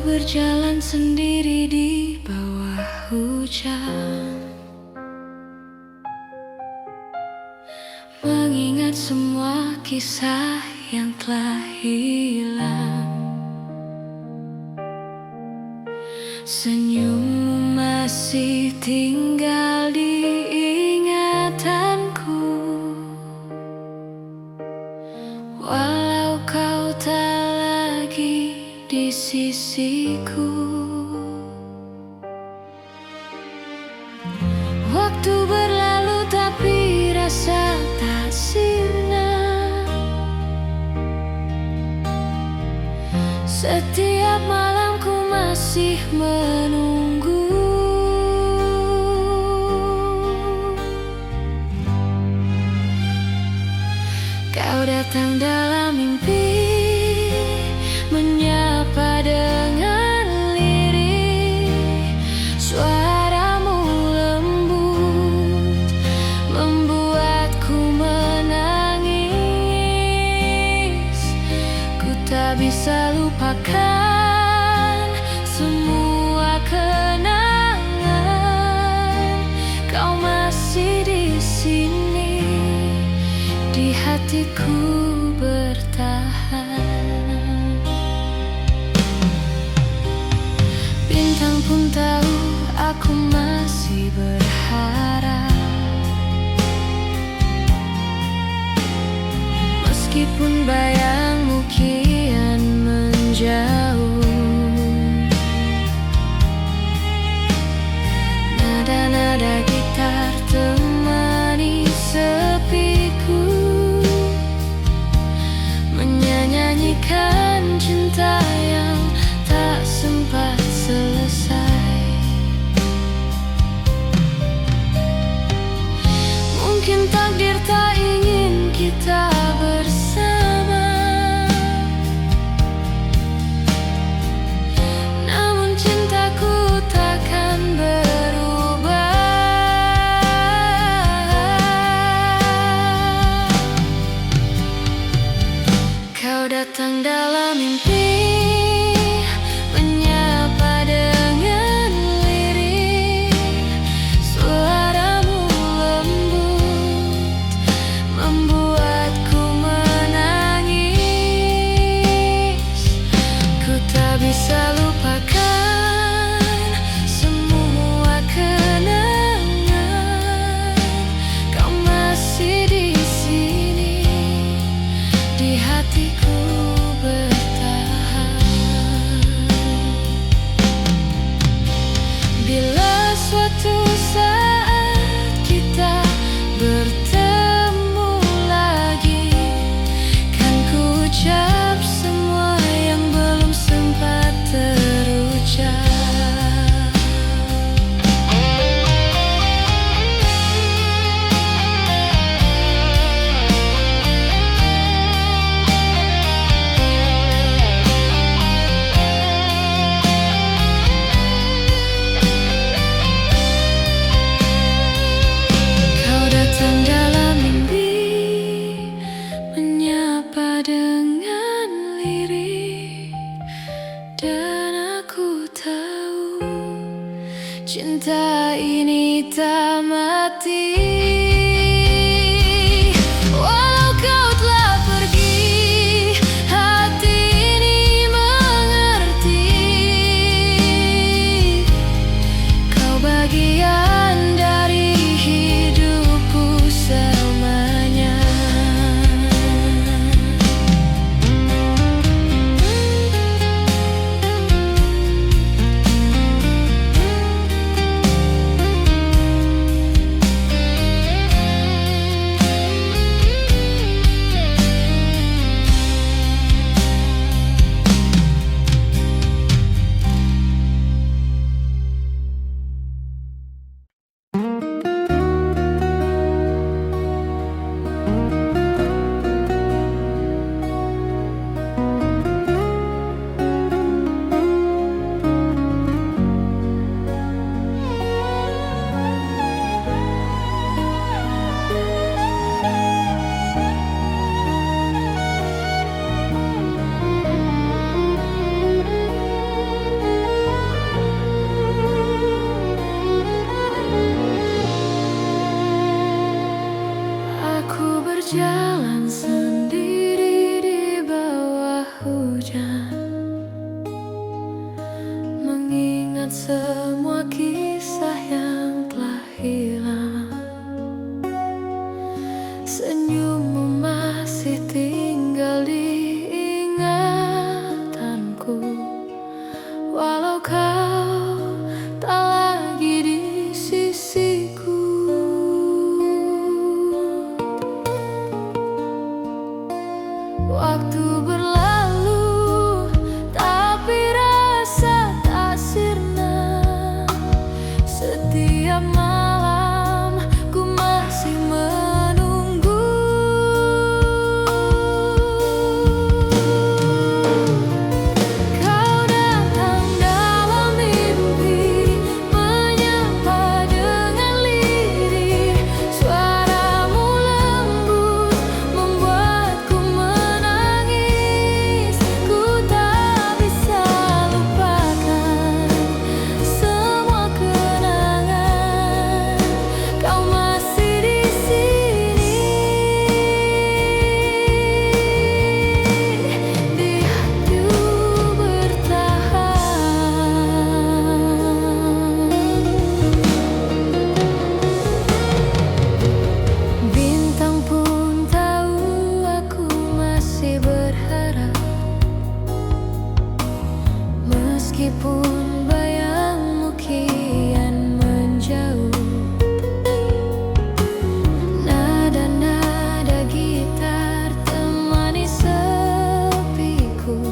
berjalan sendiri di bawah hujan, mengingat semua kisah yang telah hilang. Senyummu masih tinggal di ingatanku, walau kau tak lagi di sisiku. Waktu berlalu tapi rasa tak sirna. Setiap malam ku masih menunggu. Kau datang dalam mimpi, menyapa dengan lirih. Suaramu lembut, membuatku menangis. Ku tak bisa lupakan semua kenangan. Kau masih di sini, di hatiku bertahan. Bintang pun tahu aku masih berharap, meskipun bayangmu kian menjauh. Nada-nada gitar temani sepiku, menyanyikan cinta yang tak sempat selesai. Mungkin takdir tak ingin kita bersama, namun cintaku takkan berubah. Kau datang dalam mimpi, menyapa dengan lirih. Suaramu lembut, membuatku menangis. Ku tak bisa lupakan semua kenangan. Kau masih di sini, di hatiku bertahan. Bila suatu saat kita bertemu lagi, kan ku ucap semua yang belum sempat terucap. Kau datang dalam mimpi, menyapa dengan lirih. Dan aku tahu cinta ini tak mati. Walau kau telah pergi, hati ini mengerti. Kau bagian dari hidupku selamanya. Waktu berlalu, tapi rasa tak sirna. Setiap malam ku masih menunggu. Kau datang dalam mimpi, menyapa dengan lirih. Suaramu lembut membuatku menangis. Ku tak bisa lupakan semua kenangan. Kau masih di sini, di hatiku bertahan. Bintang pun tahu aku masih berharap, meskipun bayangmu kian menjauh. Nada-nada gitar temani sepiku,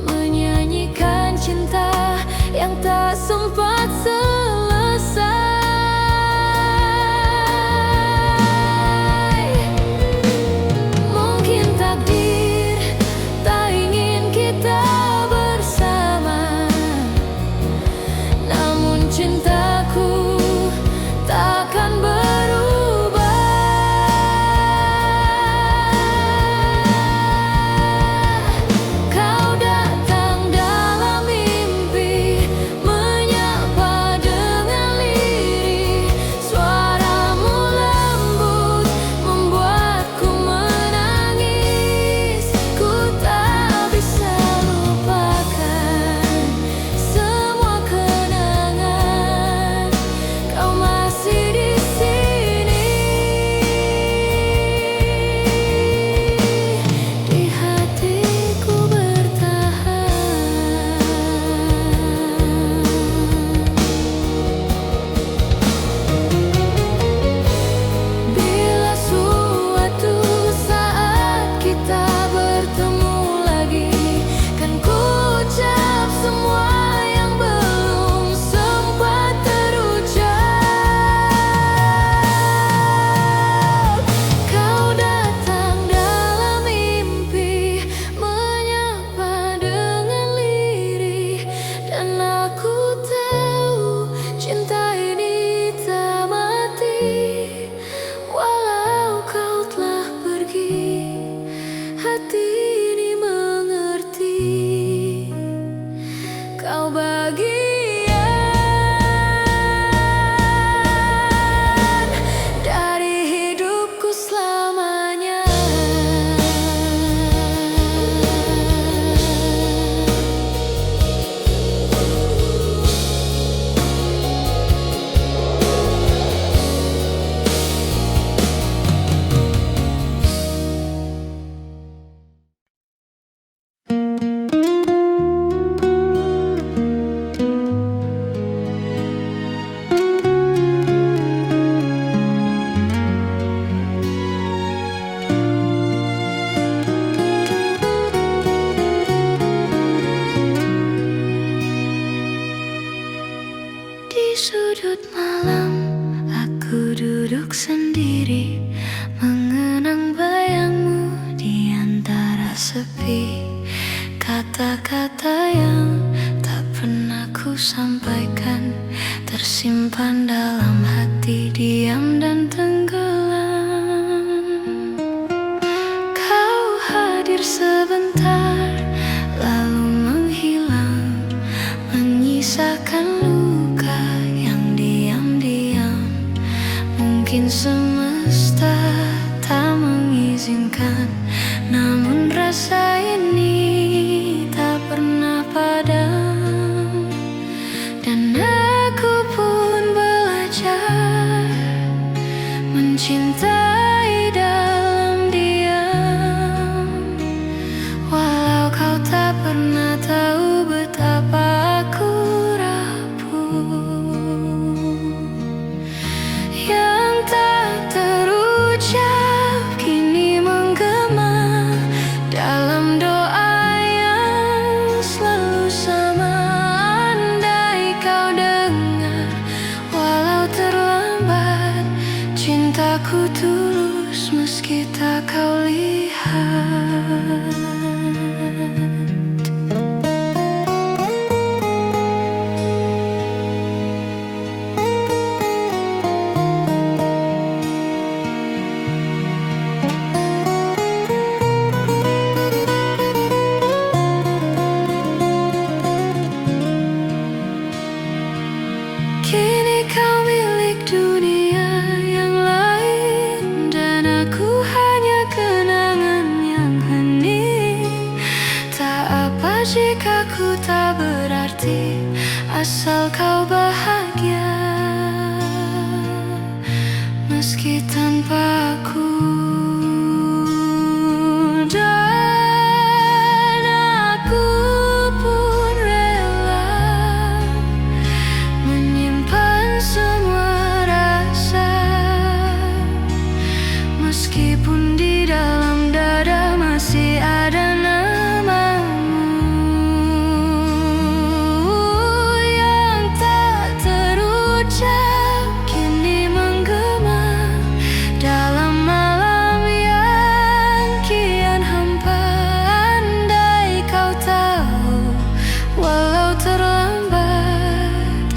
menyanyikan cinta yang tak sempat selesai. Mungkin takdir tak ingin kita bersama, namun cintaku takkan berubah. Kau datang dalam mimpi, menyapa dengan lirih. Suaramu lembut membuatku menangis. Ku tak bisa lupakan semua kenangan. Kau masih di sini, di hatiku bertahan. Bila suatu saat kita bertemu lagi, kan ku ucap semua yang belum sempat terucap. Kau datang dalam mimpi, menyapa dengan lirih. Dan aku tahu cinta ini tak mati. Walau kau telah pergi, hati ini mengerti. Kau bagian dari hidupku selamanya. Di sudut malam, aku duduk sendiri, mengenang bayangmu di antara sepi. Kata-kata yang tak pernah ku sampaikan, tersimpan dalam hati, diam dan tenggelam. Kau hadir sebentar, lalu menghilang, menyisakan luka yang diam-diam. Mungkin semesta tak mengizinkan, namun rasa ini tak pernah padam. Dan aku pun belajar mencintai dalam diam. Walau kau tak pernah tahu betapa aku rapuh. Yang tak terucap kini menggema jika ku tak berarti, asal kau bahagia. Meski tanpa aku, dan aku pun rela menyimpan semua rasa. Meskipun di dalam dada masih ada namamu yang tak terucap, kini menggema dalam malam yang kian hampa. Andai kau tahu, walau terlambat,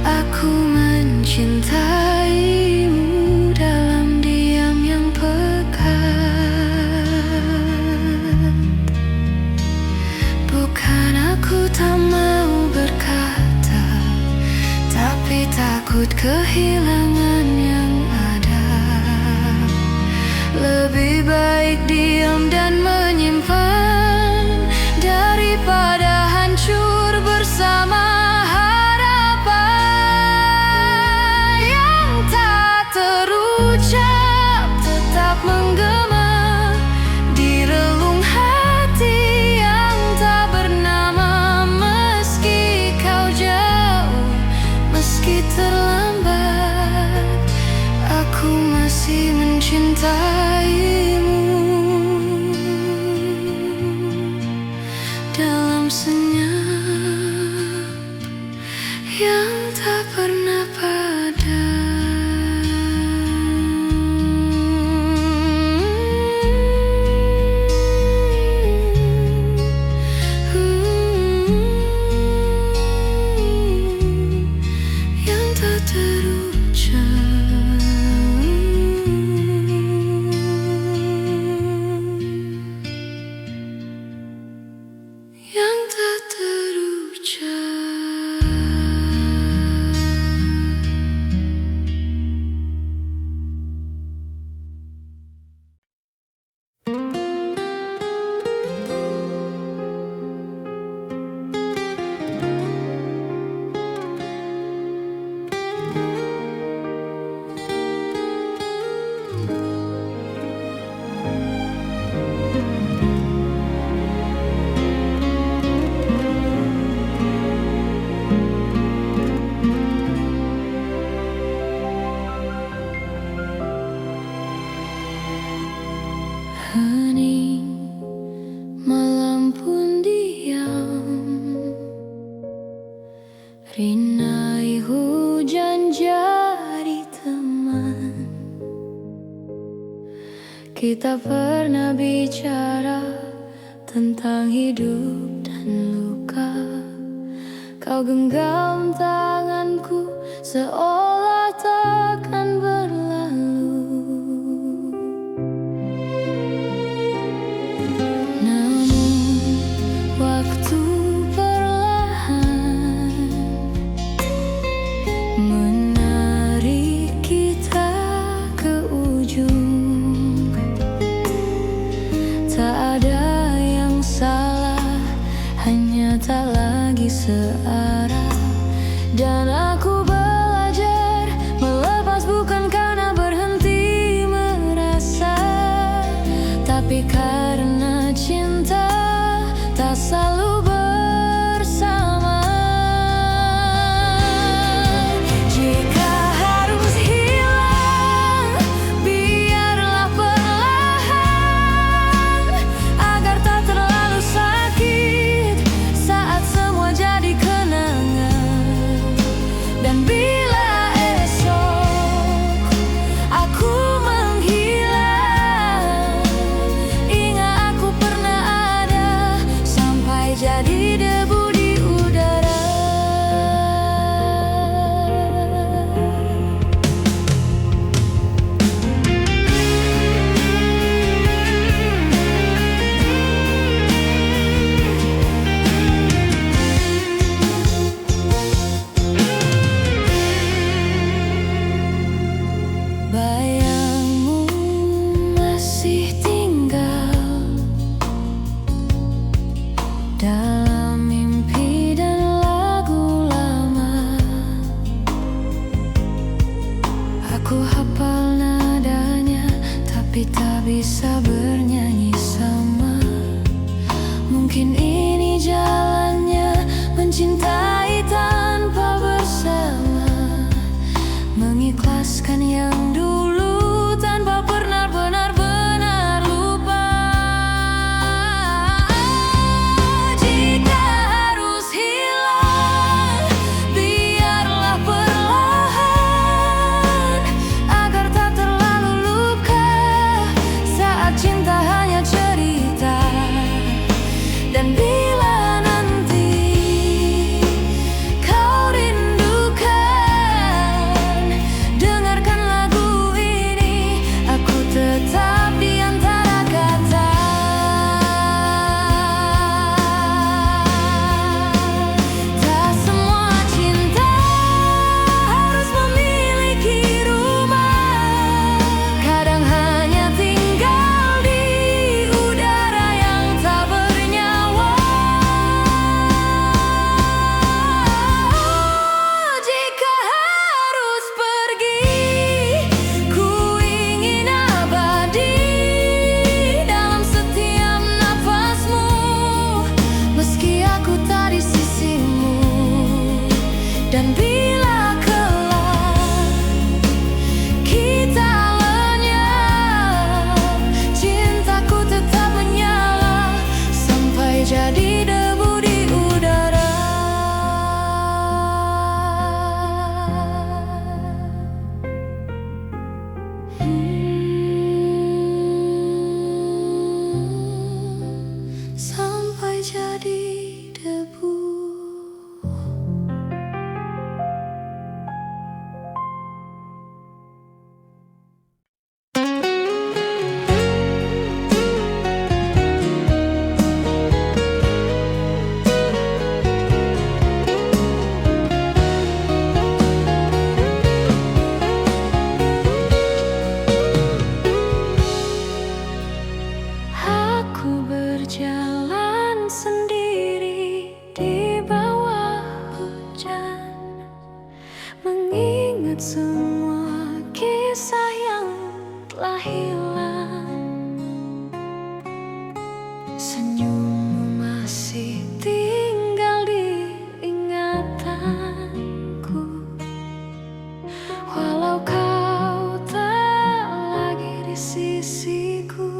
aku mencintaimu dalam diam yang pekat. Bukan aku tak mau berkata, tapi takut kehilangan yang ada. Lebih baik diam dan menyimpan daripada hancur bersama harapan yang tak terucap, tetap menggema di relung hati yang tak bernama. Meski kau jauh, meski terlambat, aku masih mencintaimu dalam senyap yang tak pernah padam. Yang tak terucap, yang tak terucap. Hening, malam pun diam, rinai hujan jadi teman. Kita pernah bicara tentang hidup dan luka. Kau genggam tanganku seolah takkan berlalu. Waktu perlahan menarik kita ke ujung. Tak ada yang salah, hanya tak lagi searah. Dan aku belajar melepas Mungkin ini jalannya, mencintai tanpa bersama, mengikhlaskan yang dulu tanpa pernah benar-benar lupa. Jika harus hilang, biarlah perlahan, agar tak terlalu luka saat cinta hanya cerita. Dan bila nanti kau rindukan, dengarkan lagu ini, aku tetap di antara kata. Tak semua cinta harus memiliki rumah, kadang hanya tinggal di udara yang tak bernyawa. Jika harus pergi, ku ingin abadi dalam setiap nafasmu, meski aku tak di sisimu. Dan bila kelak kita lenyap, cintaku tetap menyala sampai jadi debu di udara. Sampai jadi debu. Aku berjalan sendiri di bawah hujan, mengingat semua kisah yang telah hilang. Senyummu masih tinggal di ingatanku, walau kau tak lagi di sisiku.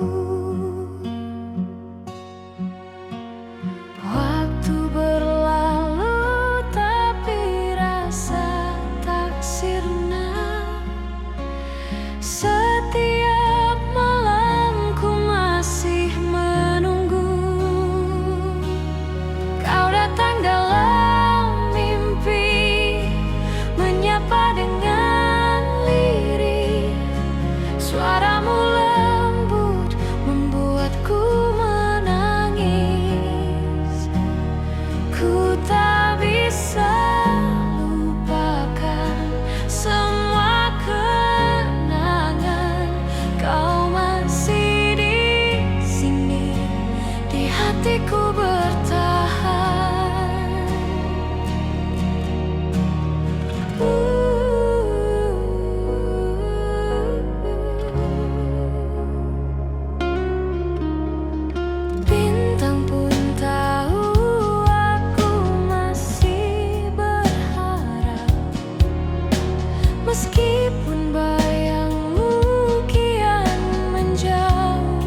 Waktu berlalu tapi rasa tak sirna. Setiap malam ku masih menunggu kau datang dalam mimpi, menyapa dengan lirih. Suaramu lembut membuatku menangis. Ku tak bisa lupakan semua kenangan. Kau masih di sini, di hatiku bertahan. Bintang pun tahu aku masih berharap, meskipun bayangmu kian menjauh.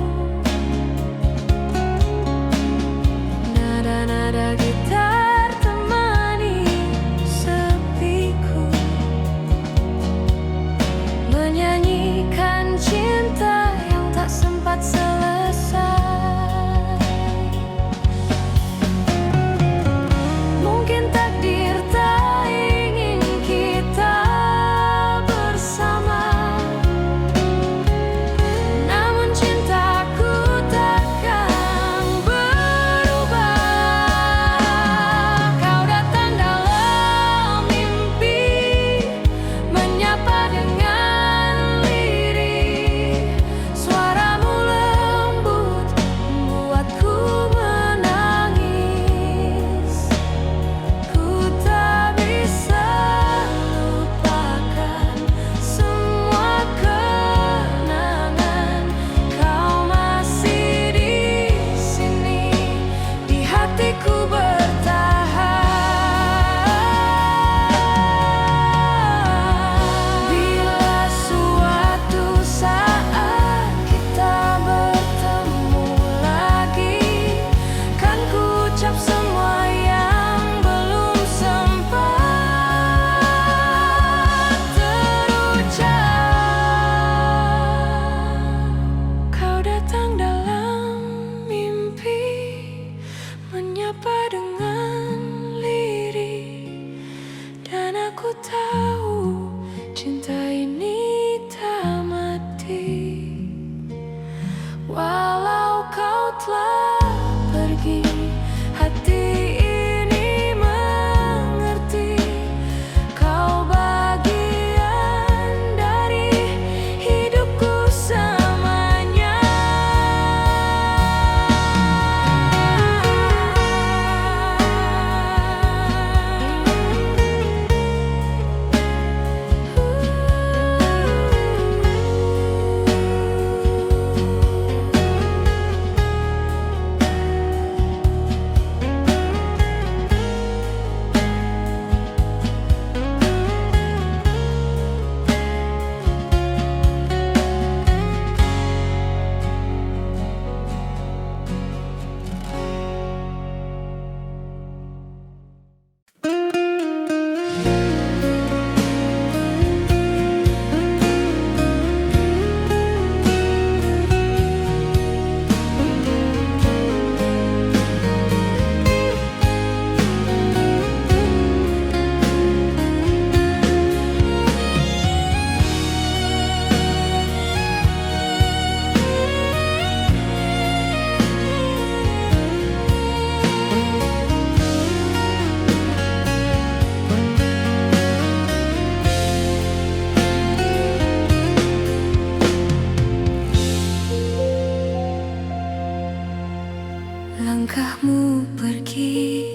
Langkahmu pergi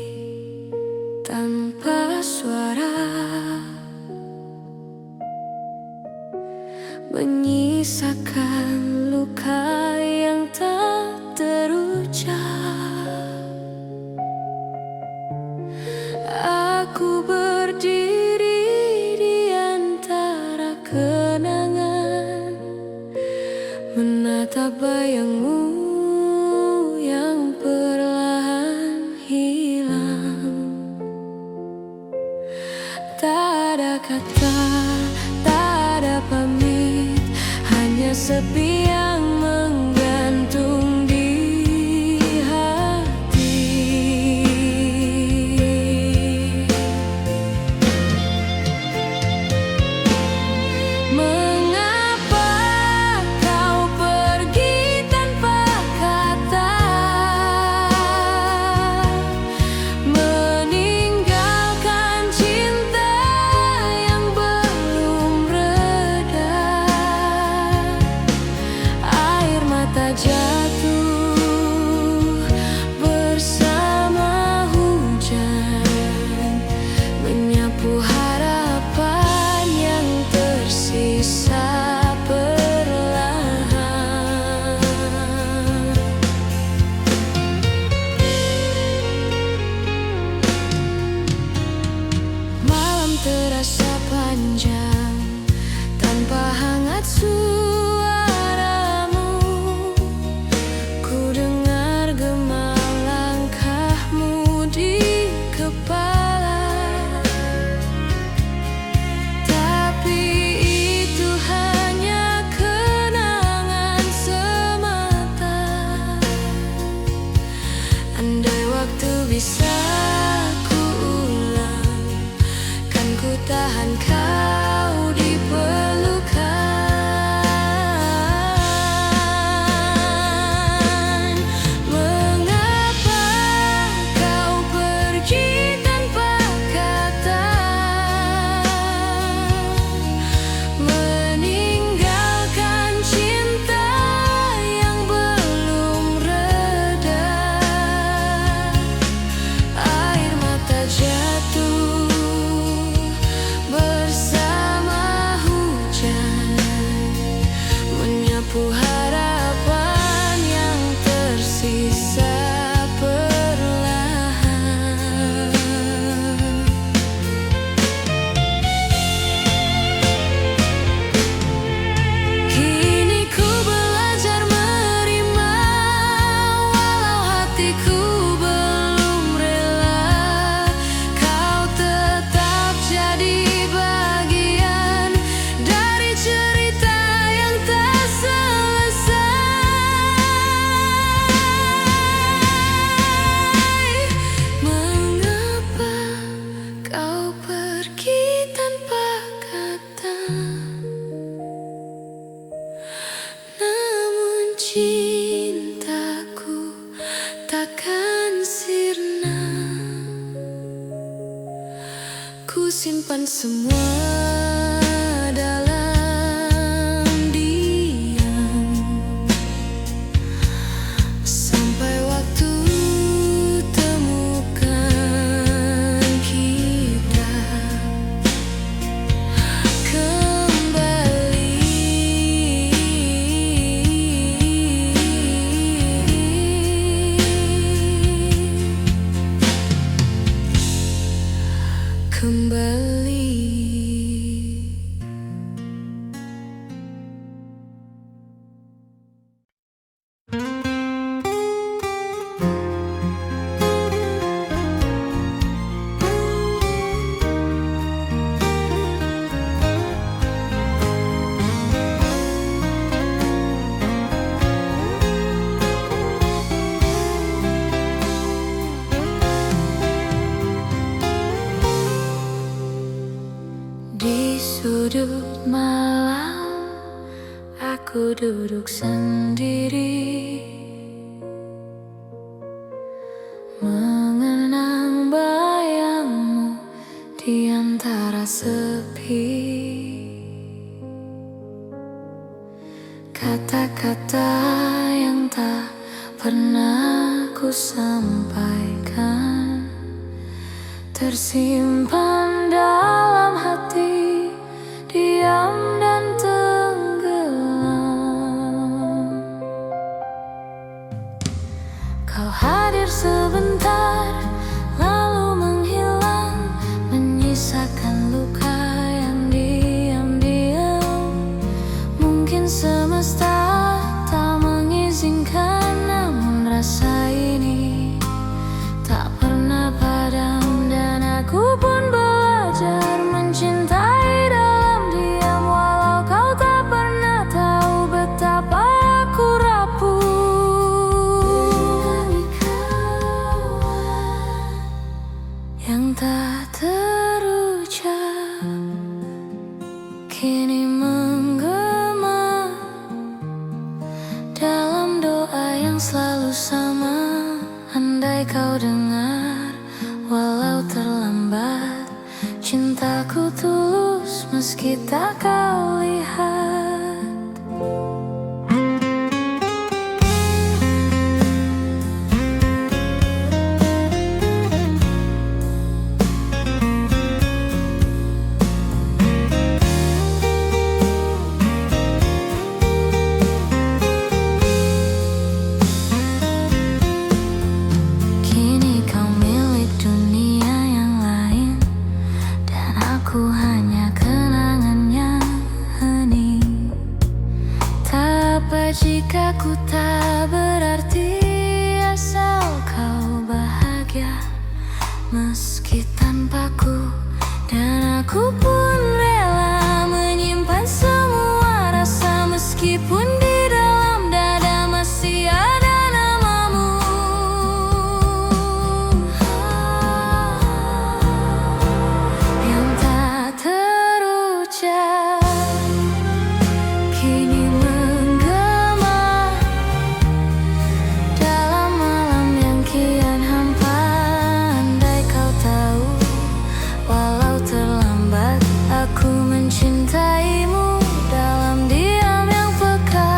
tanpa suara, menyisakan luka yang tak terucap. Aku berdiri di antara kenangan, menatap bayangmu yang perlahan hilang. Tak ada kata, tak ada pamit, hanya sepi yang menggantung di hati. Mengapa kau pergi tanpa kata, meninggalkan cinta yang belum reda? Air mata jatuh bersama hujan, menyapu harapan yang tersisa perlahan. Malam terasa panjang tanpa hangat suaramu. Ku dengar gema langkahmu di kepala, tapi itu hanya kenangan semata. Andai waktu bisa ku ulang, kan ku tahan kau di pelukan. Mengapa kau pergi tanpa kata, meninggalkan cinta yang belum reda? Air mata jatuh bersama hujan, menyapu harapan yang tersisa perlahan. Kini ku belajar menerima, walau hatiku belum rela. Kau tetap jadi bagian dari cerita yang tak selesai. Mengapa kau pergi tanpa kata, namun cintaku takkan sirna. Ku simpan semua dalam diam, sampai waktu temukan kita kembali. Di sudut malam aku duduk sendiri, mengenang bayangmu di antara sepi. Kata-kata yang tak pernah ku ku sampaikan tersimpan dalam hati, diam dan tenggelam. Kau hadir sebentar, lalu menghilang, menyisakan luka yang diam-diam. Mungkin semesta tak mengizinkan, namun rasa ini tak pernah padam. Dan aku pun belajar mencintai dalam diam, walau kau tak pernah tahu betapa aku rapuh. Yang tak terucap kini menggema dalam doa yang selalu sama. Andai kau dengar, walau terlambat, cintaku tulus meski tak kau lihat. Kini kau milik dunia yang lain, dan aku hanya kenangan yang hening. Tak apa jika ku tak berarti, asal kau bahagia meski tanpaku. Dan aku pun rela menyimpan semua rasa, meskipun di dalam dada masih ada namamu. Yang tak terucap kini menggema dalam malam yang kian hampa. Andai kau tahu, walau terlambat, aku mencintaimu dalam diam yang peka.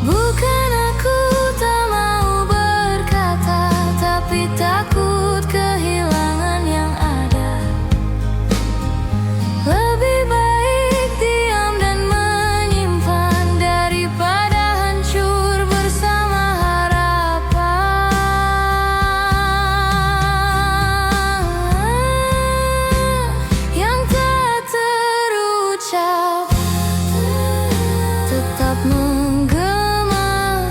Bukan aku tak mau berkata, tapi takut kehilangan yang ada. Lebih baik diam dan menyimpan daripada hancur bersama harapan. Yang tak terucap tetap menggema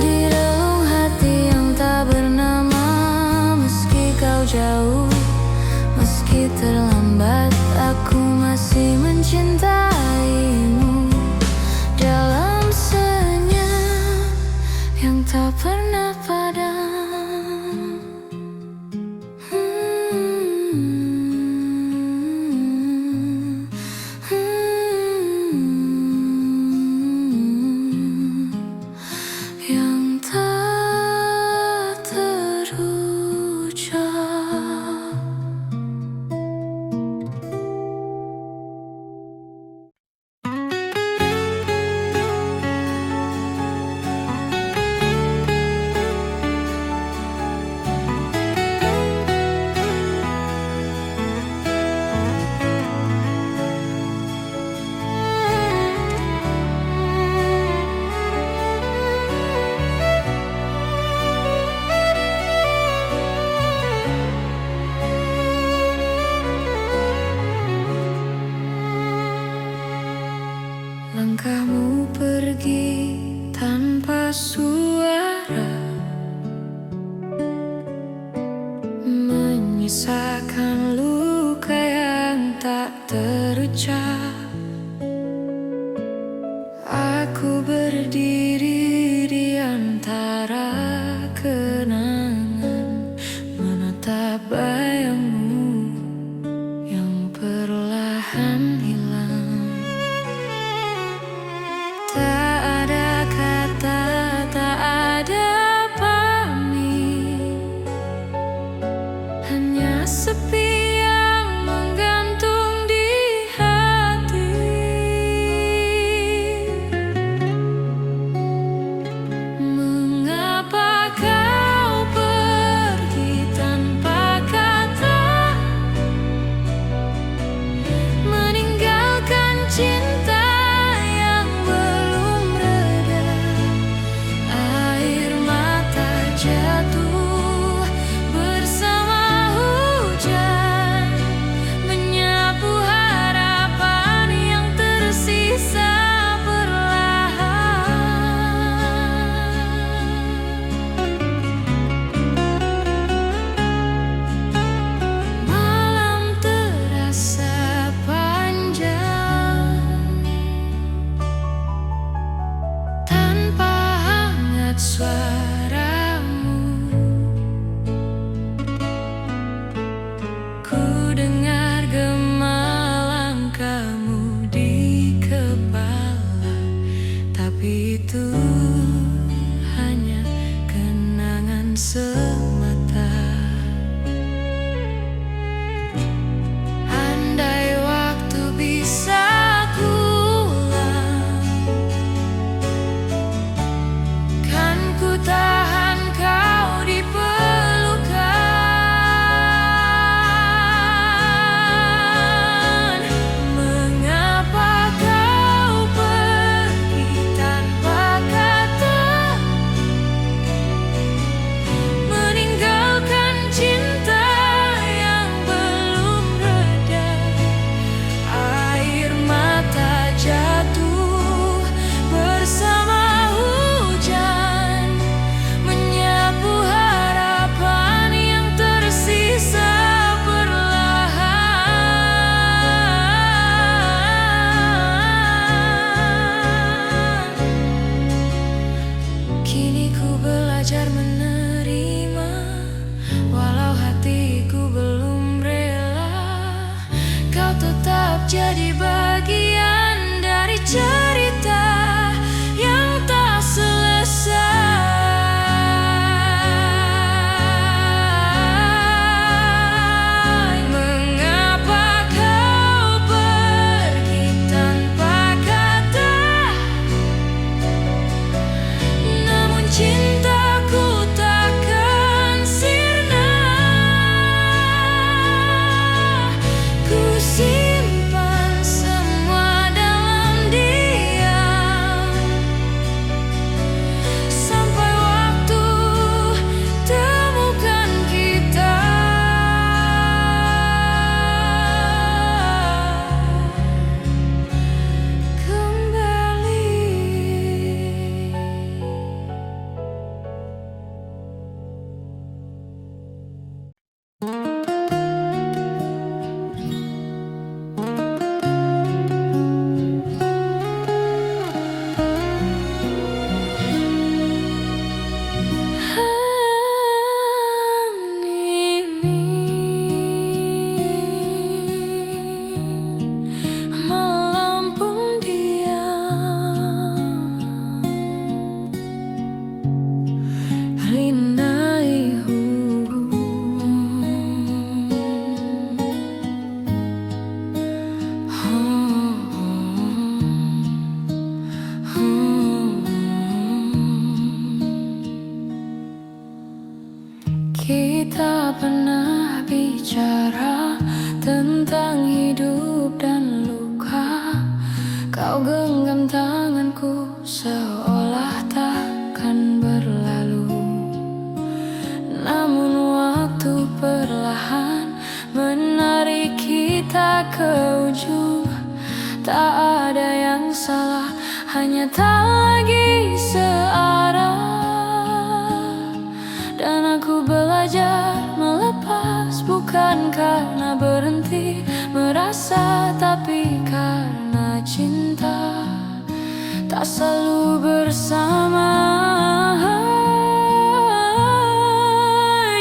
di relung hati yang tak bernama. Meski kau jauh, meski terlambat, aku masih mencintaimu dalam senyum yang tak pernah padam. Yang tak terucap. Langkahmu pergi tanpa suara, menyisakan luka yang tak terucap. Aku berdiri di antara kenangan, menatap bayangmu yang perlahan hilang. Tak ada kata, tak ada pamit, hanya sepi yang menggantung di hati. Mengapa kenangan semata. Andai waktu bisa kuulang, kan ku tahan kau di pelukan. Mengapa kau pergi tanpa kata, meninggalkan cinta yang belum reda. Air mata jatuh bersama hujan, menyapu harapan yang tersisa perlahan. Kini ku belajar menerima, walau hatiku belum rela. Kau tetap jadi bagian dari cerita yang tak selesai. Mengapa kau pergi tanpa kata, namun cintaku takkan sirna. Ku simpan semua dalam diam, sampai waktu temukan kita kembali. Melampung diam, rindai Kita pernah bicara tentang hidup dan luka. Kau genggam tanganku seolah takkan berlalu. Namun waktu perlahan menarik kita ke ujung. Tak ada yang salah, hanya tak lagi searah. Dan aku belajar melepas, bukan karena berhenti merasa, tapi karena cinta tak selalu bersama.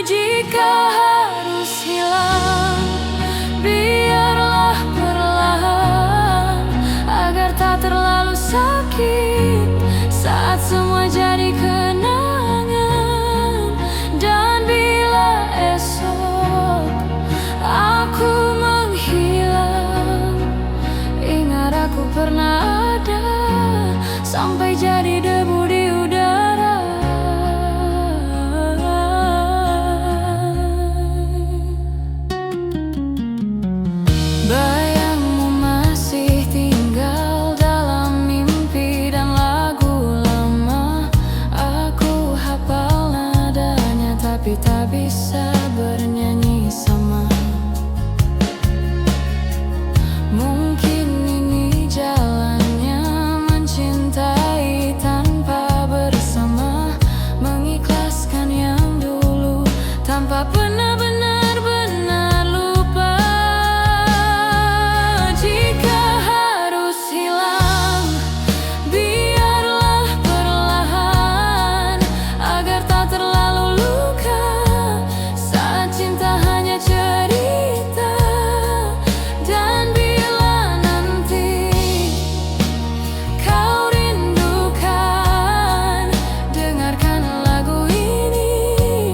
Jika harus hilang, biarlah perlahan, agar tak terlalu sakit saat semua jadi kenangan. Dan bila esok aku menghilang, ingat aku pernah ada, sampai jadi debu di udara. Bayangmu masih tinggal dalam mimpi dan lagu lama. Aku hafal nadanya, tapi tak bisa bernyanyi sama. Mungkin ini jalannya mencintai tanpa bersama, mengikhlaskan yang dulu tanpa pernah benar-benar lupa. Jika harus hilang, biarlah perlahan, agar tak terlalu luka saat cinta hanya cerita. Dan bila nanti kau rindukan, dengarkan lagu ini.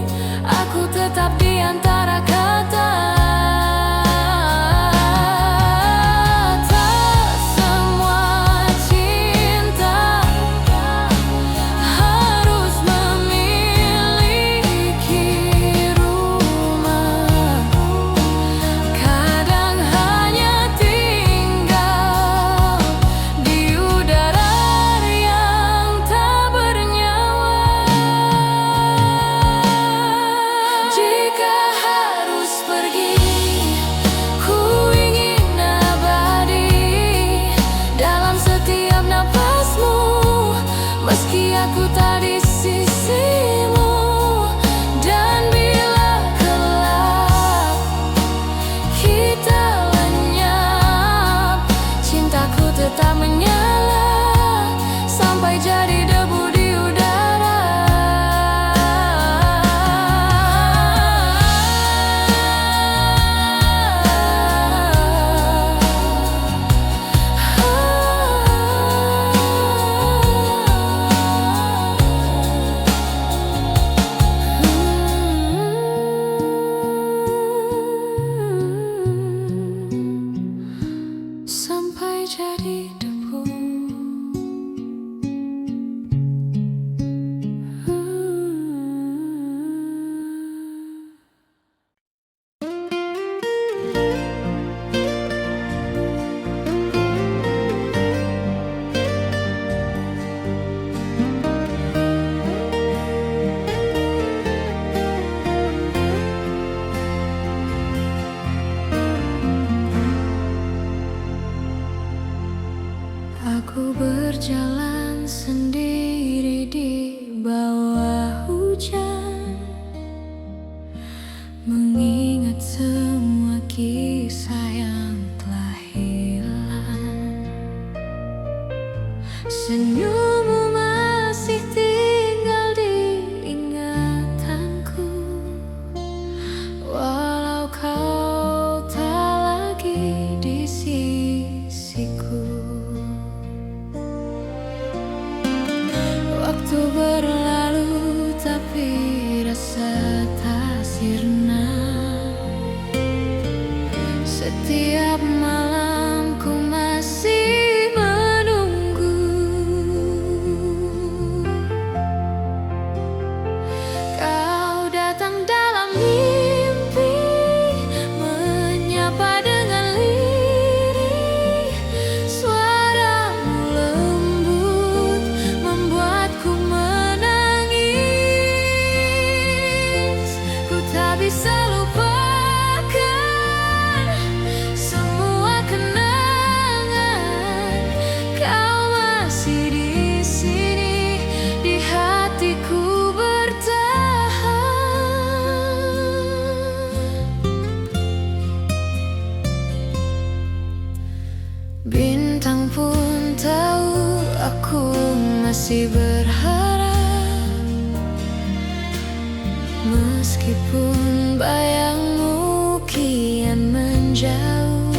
Meskipun bayangmu kian menjauh,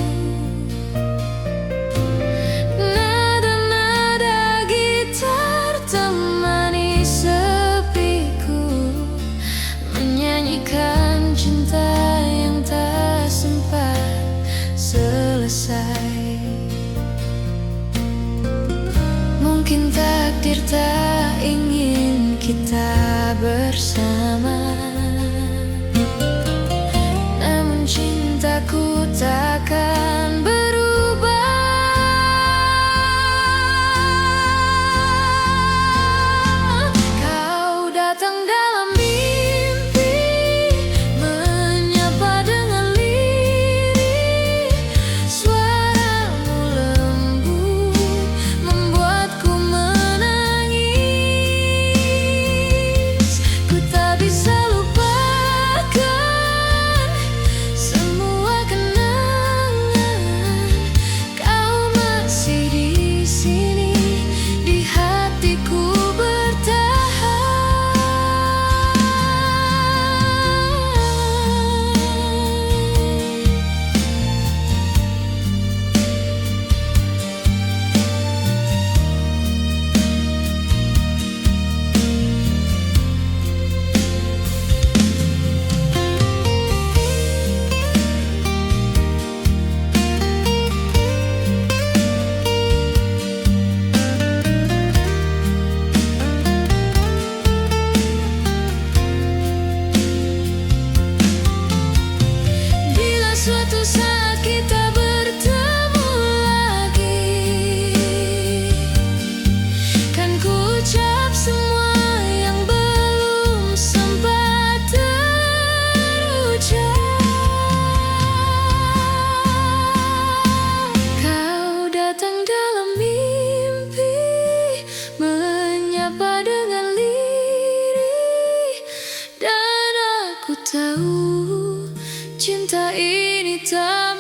nada-nada gitar temani sepiku, menyanyikan cinta yang tak sempat selesai. Mungkin takdir tak ingin kita bersama, namun cintaku takkan berubah. Kau datang dalam mimpi, menyapa dengan lirih. Suaramu lembut membuatku menangis. Ku tak bisa lupakan semua kenangan. Kau masih di sini, di hatiku bertahan. Bila suatu saat kita bertemu lagi, kan ku ucap semua yang belum sempat terucap. Kau datang dalam mimpi, menyapa dengan lirih, dan aku tahu cinta ini tak